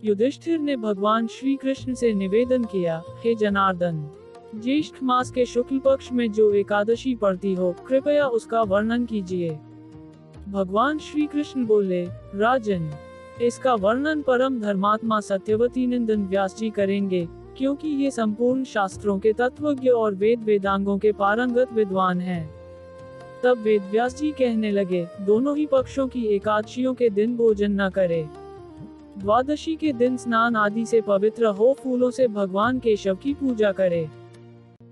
युधिष्ठिर ने भगवान श्री कृष्ण से निवेदन किया, हे जनार्दन, ज्येष्ठ मास के शुक्ल पक्ष में जो एकादशी पड़ती हो, कृपया उसका वर्णन कीजिए। भगवान श्री कृष्ण बोले, राजन, इसका वर्णन परम धर्मात्मा सत्यवती नंदन व्यास जी करेंगे, क्योंकि ये संपूर्ण शास्त्रों के तत्वज्ञ और वेद वेदांगों के पारंगत विद्वान हैं। तब वेद व्यास जी कहने लगे, दोनों ही पक्षों की एकादशियों के दिन भोजन न करे। द्वादशी के दिन स्नान आदि से पवित्र हो फूलों से भगवान केशव की पूजा करे।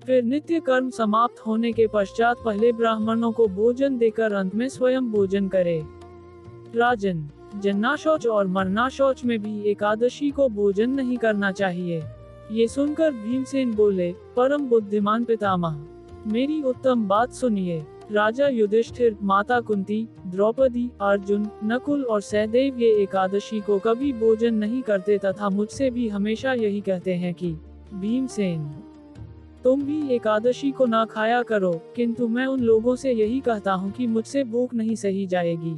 फिर नित्य कर्म समाप्त होने के पश्चात पहले ब्राह्मणों को भोजन देकर अंत में स्वयं भोजन करे। राजन, जन्ना शौच और मरना शौच में भी एकादशी को भोजन नहीं करना चाहिए। ये सुनकर भीमसेन बोले, परम बुद्धिमान पितामह, मेरी उत्तम बात सुनिए। राजा युधिष्ठिर, माता कुंती, द्रौपदी, अर्जुन, नकुल और सहदेव ये एकादशी को कभी भोजन नहीं करते तथा मुझसे भी हमेशा यही कहते हैं कि भीमसेन, तुम भी एकादशी को ना खाया करो, किंतु मैं उन लोगों से यही कहता हूँ कि मुझसे भूख नहीं सही जाएगी।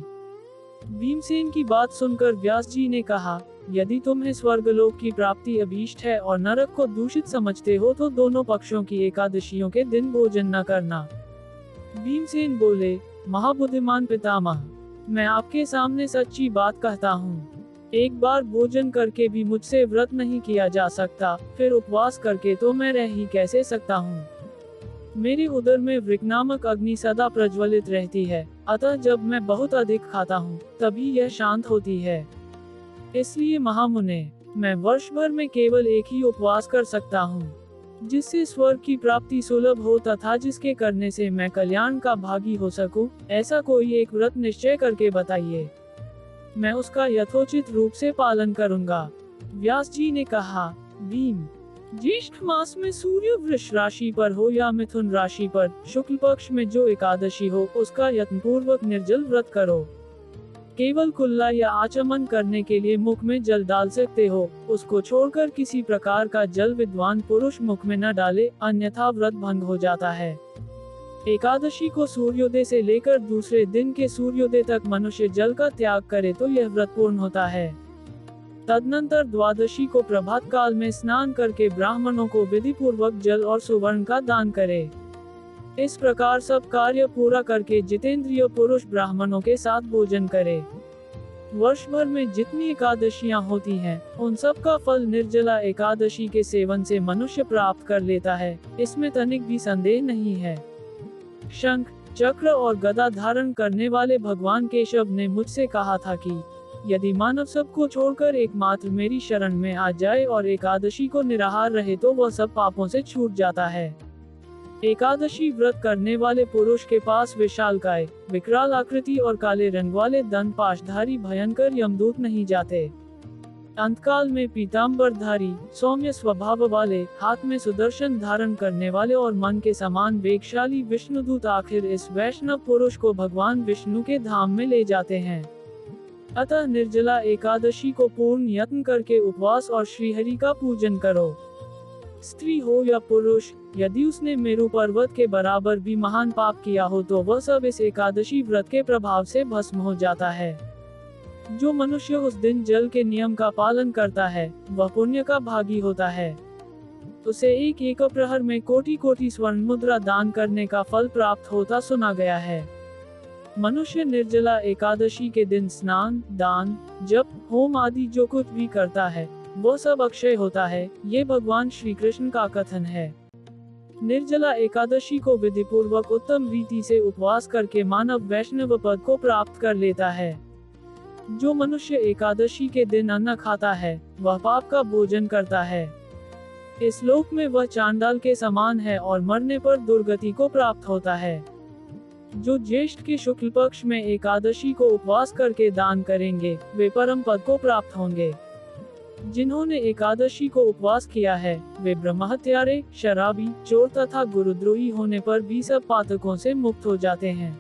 भीमसेन की बात सुनकर व्यास जी ने कहा, यदि तुम्हें स्वर्गलोक की प्राप्ति अभीष्ट है और नरक को दूषित समझते हो तो दोनों पक्षों की एकादशियों के दिन भोजन न करना। भीमसेन बोले, महाबुद्धिमान पितामह, मैं आपके सामने सच्ची बात कहता हूँ। एक बार भोजन करके भी मुझसे व्रत नहीं किया जा सकता, फिर उपवास करके तो मैं रह ही कैसे सकता हूँ। मेरे उदर में वृक्क नामक अग्नि सदा प्रज्वलित रहती है, अतः जब मैं बहुत अधिक खाता हूँ तभी यह शांत होती है। इसलिए महामुने, मैं वर्ष भर में केवल एक ही उपवास कर सकता हूँ, जिससे स्वर्ग की प्राप्ति सुलभ हो तथा जिसके करने से मैं कल्याण का भागी हो सकूं। ऐसा कोई एक व्रत निश्चय करके बताइए, मैं उसका यथोचित रूप से पालन करूंगा। व्यास जी ने कहा, भीम, ज्येष्ठ मास में सूर्य वृष राशि पर हो या मिथुन राशि पर शुक्ल पक्ष में जो एकादशी हो उसका यत्नपूर्वक निर्जल व्रत करो। केवल कुल्ला या आचमन करने के लिए मुख में जल डाल सकते हो, उसको छोड़कर किसी प्रकार का जल विद्वान पुरुष मुख में न डाले, अन्यथा व्रत भंग हो जाता है। एकादशी को सूर्योदय से लेकर दूसरे दिन के सूर्योदय तक मनुष्य जल का त्याग करे तो यह व्रत पूर्ण होता है। तदनंतर द्वादशी को प्रभात काल में स्नान करके ब्राह्मणों को विधि पूर्वक जल और सुवर्ण का दान करे। इस प्रकार सब कार्य पूरा करके जितेंद्रिय पुरुष ब्राह्मणों के साथ भोजन करे। वर्ष भर में जितनी एकादशियां होती हैं, उन सब का फल निर्जला एकादशी के सेवन से मनुष्य प्राप्त कर लेता है, इसमें तनिक भी संदेह नहीं है। शंख, चक्र और गदा धारण करने वाले भगवान केशव ने मुझसे कहा था कि यदि मानव सबको छोड़कर एकमात्र मेरी शरण में आ जाए और एकादशी को निराहार रहे तो वह सब पापों से छूट जाता है। एकादशी व्रत करने वाले पुरुष के पास विशालकाय, विकराल आकृति और काले रंग वाले दंत पाशधारी भयंकर यमदूत नहीं जाते। अंतकाल में पीताम्बरधारी, सौम्य स्वभाव वाले, हाथ में सुदर्शन धारण करने वाले और मन के समान वेगशाली विष्णुदूत आखिर इस वैष्णव पुरुष को भगवान विष्णु के धाम में ले जाते हैं। अतः निर्जला एकादशी को पूर्ण यत्न करके उपवास और श्रीहरि का पूजन करो। स्त्री हो या पुरुष, यदि उसने मेरु पर्वत के बराबर भी महान पाप किया हो तो वह सब इस एकादशी व्रत के प्रभाव से भस्म हो जाता है। जो मनुष्य उस दिन जल के नियम का पालन करता है, वह पुण्य का भागी होता है। उसे एक प्रहर में कोटि कोटि स्वर्ण मुद्रा दान करने का फल प्राप्त होता सुना गया है। मनुष्य निर्जला एकादशी के दिन स्नान, दान, जप, होम आदि जो कुछ भी करता है वो सब अक्षय होता है, ये भगवान श्री कृष्ण का कथन है। निर्जला एकादशी को विधि पूर्वक उत्तम रीति से उपवास करके मानव वैष्णव पद को प्राप्त कर लेता है। जो मनुष्य एकादशी के दिन अन्न खाता है वह पाप का भोजन करता है। इस लोक में वह चांडाल के समान है और मरने पर दुर्गति को प्राप्त होता है। जो ज्येष्ठ के शुक्ल पक्ष में एकादशी को उपवास करके दान करेंगे वे परम पद को प्राप्त होंगे। जिन्होंने एकादशी को उपवास किया है वे ब्रह्महत्यारे, शराबी, चोर तथा गुरुद्रोही होने पर भी सब पातकों से मुक्त हो जाते हैं।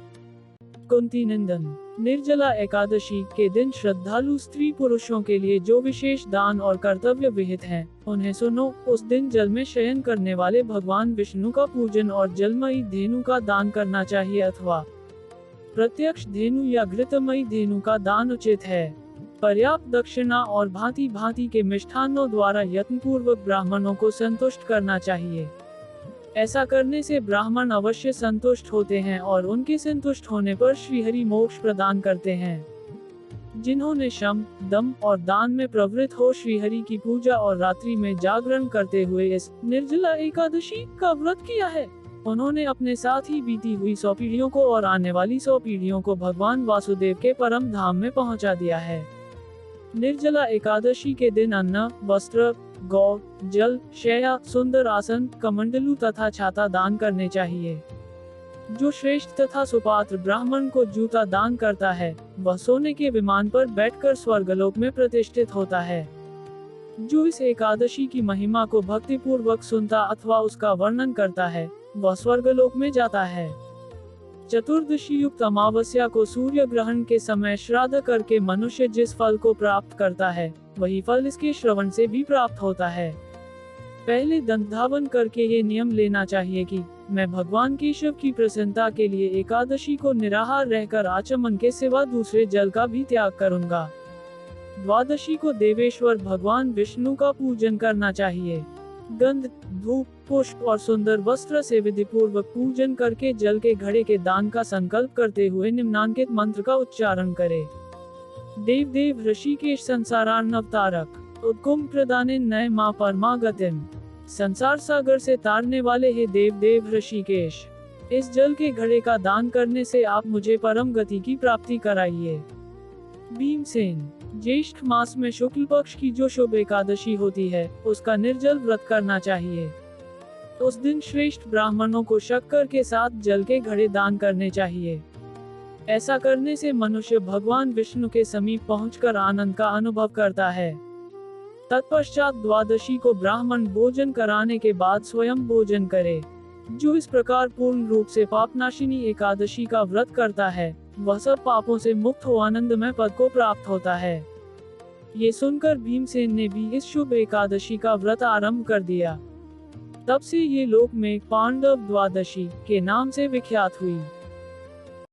कुंती नंदन, निर्जला एकादशी के दिन श्रद्धालु स्त्री पुरुषों के लिए जो विशेष दान और कर्तव्य विहित हैं, उन्हें सुनो। उस दिन जल में शयन करने वाले भगवान विष्णु का पूजन और जलमयी धेनु का दान करना चाहिए अथवा प्रत्यक्ष धेनु या घृतमयी धेनु का दान उचित है। पर्याप्त दक्षिणा और भांति भांति के मिष्ठान्नों द्वारा यत्नपूर्वक ब्राह्मणों को संतुष्ट करना चाहिए। ऐसा करने से ब्राह्मण अवश्य संतुष्ट होते हैं और उनके संतुष्ट होने पर श्रीहरि मोक्ष प्रदान करते हैं। जिन्होंने शम, दम और दान में प्रवृत्त हो श्रीहरि की पूजा और रात्रि में जागरण करते हुए इस निर्जला एकादशी का व्रत किया है, उन्होंने अपने साथ ही बीती हुई 100 पीढ़ियों को और आने वाली 100 पीढ़ियों को भगवान वासुदेव के परम धाम में पहुंचा दिया है। निर्जला एकादशी के दिन अन्न, वस्त्र, गौ, जल, शैया, सुंदर आसन, कमंडलू तथा छाता दान करने चाहिए। जो श्रेष्ठ तथा सुपात्र ब्राह्मण को जूता दान करता है, वह सोने के विमान पर बैठकर स्वर्गलोक में प्रतिष्ठित होता है। जो इस एकादशी की महिमा को भक्तिपूर्वक सुनता अथवा उसका वर्णन करता है, वह स्वर्गलोक में जाता है। चतुर्दशी युक्त अमावस्या को सूर्य ग्रहण के समय श्राद्ध करके मनुष्य जिस फल को प्राप्त करता है, वही फल इसके श्रवण से भी प्राप्त होता है। पहले दंत धावन करके ये नियम लेना चाहिए कि मैं भगवान केशव की प्रसन्नता के लिए एकादशी को निराहार रहकर आचमन के सिवा दूसरे जल का भी त्याग करूंगा। द्वादशी को देवेश्वर भगवान विष्णु का पूजन करना चाहिए। गंध, धूप, पुष्प और सुंदर वस्त्र से विधि पूर्वक पूजन करके जल के घड़े के दान का संकल्प करते हुए निम्नांकित मंत्र का उच्चारण करें। देव देव ऋषिकेश संसारार्णवतारक उत्कुम प्रदाने नय माँ परमागतिम। संसार सागर से तारने वाले हे देव देव ऋषिकेश, इस जल के घड़े का दान करने से आप मुझे परम गति की प्राप्ति कराइए। भीमसेन। ज्येष्ठ मास में शुक्ल पक्ष की जो शुभ एकादशी होती है, उसका निर्जल व्रत करना चाहिए। उस दिन श्रेष्ठ ब्राह्मणों को शक्कर के साथ जल के घड़े दान करने चाहिए। ऐसा करने से मनुष्य भगवान विष्णु के समीप पहुंचकर आनंद का अनुभव करता है। तत्पश्चात द्वादशी को ब्राह्मण भोजन कराने के बाद स्वयं भोजन करे। जो इस प्रकार पूर्ण रूप से पापनाशिनी एकादशी का व्रत करता है, वह सब पापों से मुक्त हो आनंदमय पद को प्राप्त होता है। ये सुनकर भीमसेन ने भी इस शुभ एकादशी का व्रत आरंभ कर दिया। तब से ये लोक में पांडव द्वादशी के नाम से विख्यात हुई।